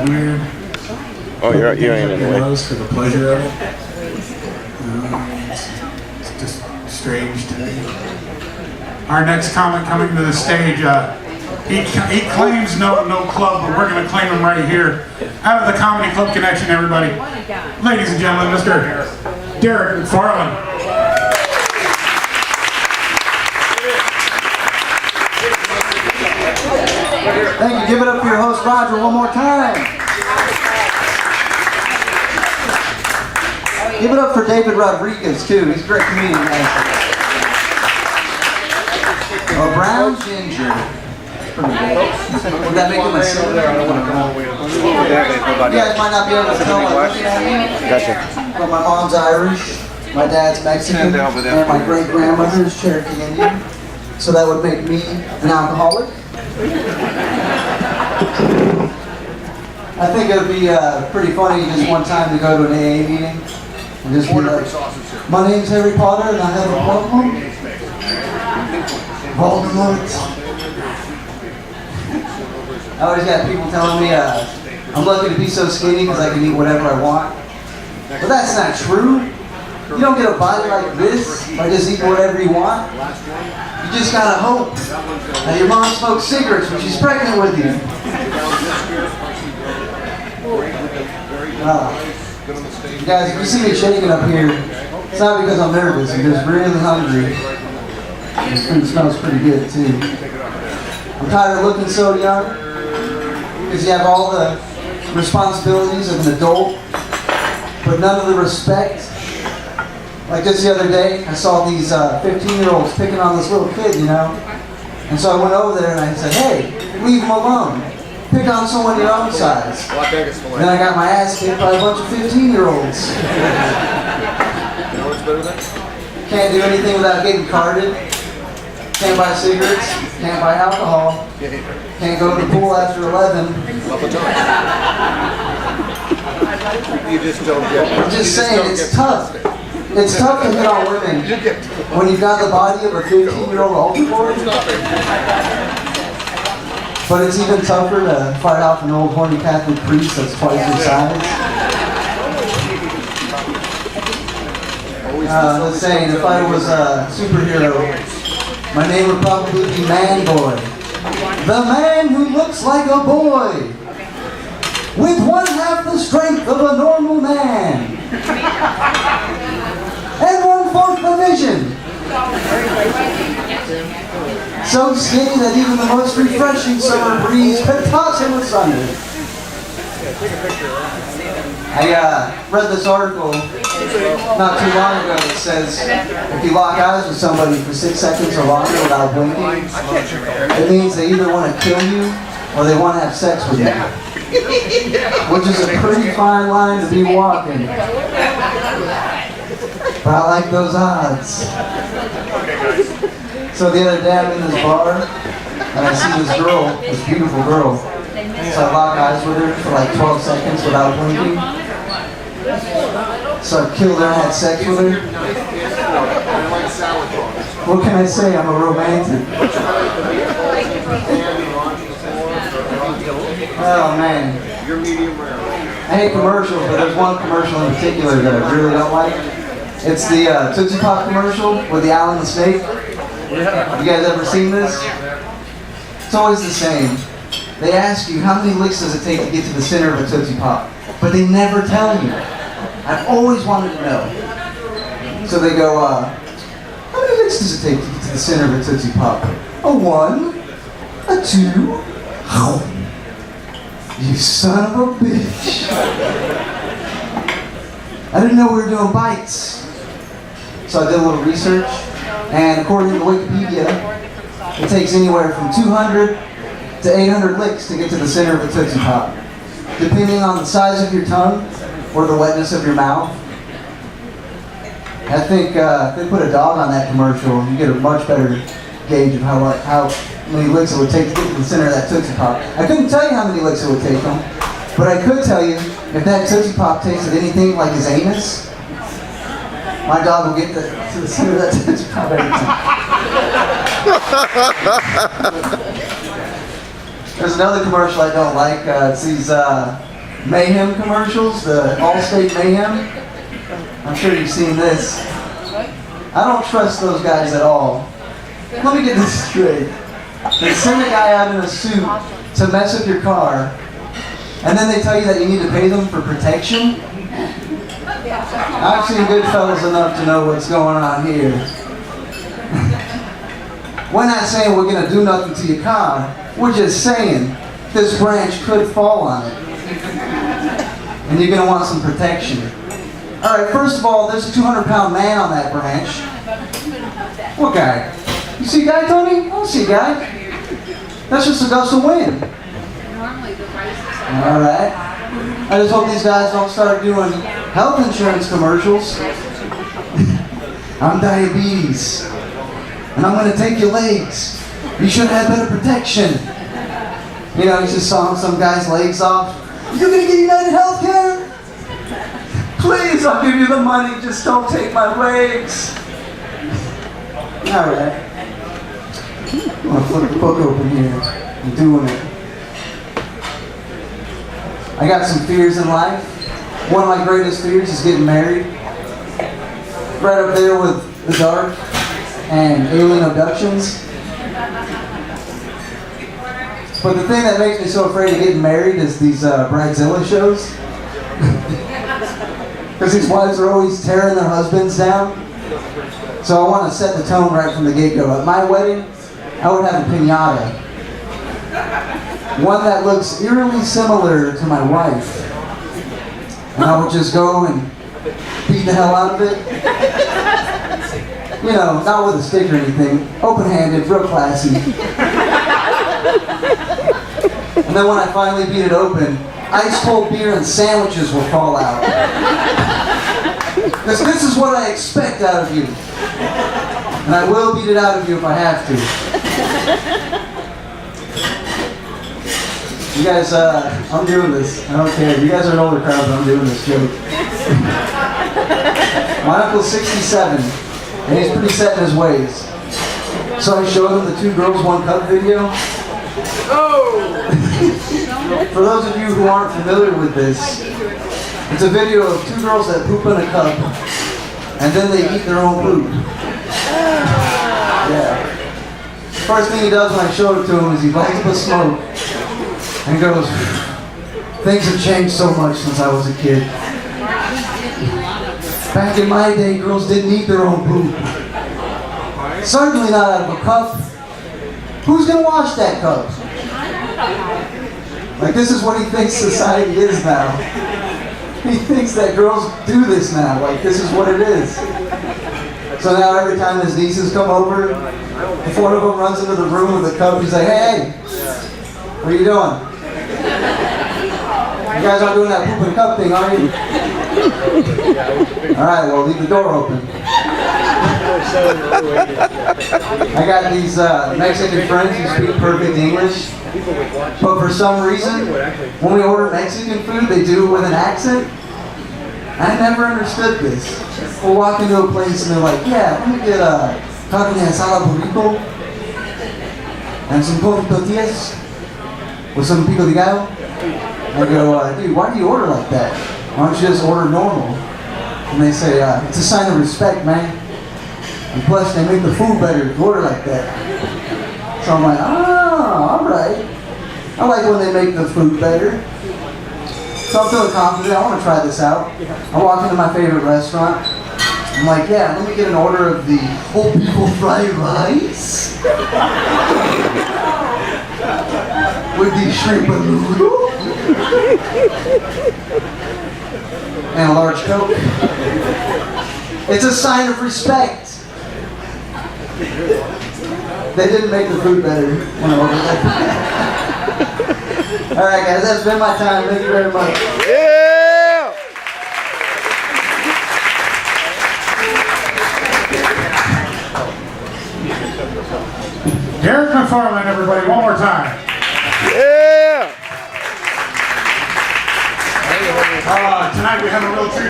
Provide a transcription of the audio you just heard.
weird. Oh, you ain't in the way. Nose for the pleasure of it. It's just strange to me. Our next comic coming to the stage, he claims no club, but we're going to claim him right here. Out of the Comedy Club Connection, everybody. Ladies and gentlemen, Mr. Derek McFarland. Thank you. Give it up for your host, Roger, one more time. Give it up for David Rodriguez, too. He's a great comedian. A brown ginger. Would that make him a silver? You guys might not be able to tell by looking at me. Gotcha. But my mom's Irish, my dad's Mexican, and my great-grandmother is Cherokee Indian. So that would make me an alcoholic. I think it would be pretty funny just one time to go to an AA meeting and just be like, my name's Harry Potter and I have a problem. Voldemort. I always got people telling me I'm lucky to be so skinny because I can eat whatever I want. But that's not true. You don't get a body like this by just eating whatever you want. You just gotta hope that your mom smokes cigarettes when she's pregnant with you. You guys, if you see me shaking up here, it's not because I'm nervous. I'm just really hungry. The food smells pretty good too. I'm tired of looking so young because you have all the responsibilities of an adult, but none of the respect. Like just the other day, I saw these 15-year-olds picking on this little kid, you know? And so I went over there and I said, hey, leave him alone. Pick on someone your own size. Then I got my ass kicked by a bunch of 15-year-olds. Can't do anything without getting carded. Can't buy cigarettes. Can't buy alcohol. Can't go to the pool after 11. You just don't get it. I'm just saying, it's tough. It's tough to hit on women when you've got the body of a 15-year-old altar boy. But it's even tougher to fight off an old horny Catholic priest that's twice your size. Let's say, if I was a superhero, my name would probably be Man Boy. The man who looks like a boy, with 1/2 the strength of a normal man, and 1/4 the vision. So skinny that even the most refreshing summer breeze could toss him asunder. I read this article not too long ago that says if you lock eyes with somebody for 6 seconds or longer without blinking, it means they either want to kill you or they want to have sex with you. Which is a pretty fine line to be walking. But I like those odds. So the other day I'm in this bar and I see this girl, this beautiful girl. So I lock eyes with her for like 12 seconds without blinking. So I killed her and had sex with her. What can I say? I'm a romantic. Oh man. I hate commercials, but there's one commercial in particular that I really don't like. It's the Tootsie Pop commercial with the owl and the snake. You guys ever seen this? It's always the same. They ask you how many licks does it take to get to the center of a Tootsie Pop, but they never tell you. I've always wanted to know. So they go, how many licks does it take to get to the center of a Tootsie Pop? A 1, a 2. You son of a bitch. I didn't know we were doing bites. So I did a little research, and according to Wikipedia, it takes anywhere from 200 to 800 licks to get to the center of a Tootsie Pop, depending on the size of your tongue or the wetness of your mouth. I think if they put a dog on that commercial, you get a much better gauge of how many licks it would take to get to the center of that Tootsie Pop. I couldn't tell you how many licks it would take them, but I could tell you if that Tootsie Pop tasted anything like his anus, my dog will get to the center of that Tootsie Pop every time. There's another commercial I don't like. It's these Mayhem commercials, the Allstate Mayhem. I'm sure you've seen this. I don't trust those guys at all. Let me get this straight. They send a guy out in a suit to mess with your car, and then they tell you that you need to pay them for protection? I've seen Goodfellas enough to know what's going on here. We're not saying we're going to do nothing to your car. We're just saying this branch could fall on it. And you're going to want some protection. All right, first of all, there's a 200-pound man on that branch. What guy? You see a guy, Tony? I don't see a guy. That's just a gust of wind. All right. I just hope these guys don't start doing health insurance commercials. I'm diabetes. And I'm going to take your legs. You should have better protection. You know, he's just sawing some guy's legs off. You're going to get United Healthcare? Please, I'll give you the money. Just don't take my legs. All right. I'm going to flip the book open here. I'm doing it. I got some fears in life. One of my greatest fears is getting married. Right up there with the dark and alien abductions. But the thing that makes me so afraid of getting married is these Bridezilla shows. Because these wives are always tearing their husbands down. So I want to set the tone right from the get-go. At my wedding, I would have a piñata. One that looks eerily similar to my wife. And I would just go and beat the hell out of it. You know, not with a stick or anything. Open-handed, real classy. And then when I finally beat it open, ice cold beer and sandwiches will fall out. Because this is what I expect out of you. And I will beat it out of you if I have to. You guys, I'm doing this. I don't care. You guys are an older crowd, but I'm doing this joke. My uncle's 67, and he's pretty set in his ways. So I showed him the 2 girls, 1 cup video. For those of you who aren't familiar with this, it's a video of 2 girls that poop in a cup, and then they eat their own poop. Yeah. First thing he does when I show it to him is he lights up a smoke and goes, "Things have changed so much since I was a kid. Back in my day, girls didn't eat their own poop. Certainly not out of a cup. Who's gonna wash that cup?" Like, this is what he thinks society is now. He thinks that girls do this now. Like, this is what it is. So now every time his nieces come over, if one of them runs into the room with a cup, he's like, "Hey, what are you doing? You guys aren't doing that poop and cup thing, are you? Alright, well, leave the door open." I got these Mexican friends who speak perfect English, but for some reason, when we order Mexican food, they do it with an accent. I never understood this. We'll walk into a place and they're like, "Yeah, let me get a carne asada burrito and some tortillas with some pico de gallo." I go, "Dude, why do you order like that? Why don't you just order normal?" And they say, "It's a sign of respect, man. And plus, they make the food better if you order like that." So I'm like, "Oh, alright. I like when they make the food better." So I'm feeling confident. I want to try this out. I walk into my favorite restaurant. I'm like, "Yeah, let me get an order of the whole people fried rice with the shrimp noodle and a large Coke." It's a sign of respect. They didn't make the food better when I ordered that. Alright guys, that's been my time. Thank you very much. Yeah! Derek McFarland, everybody, one more time. Yeah! Tonight we have a real treat.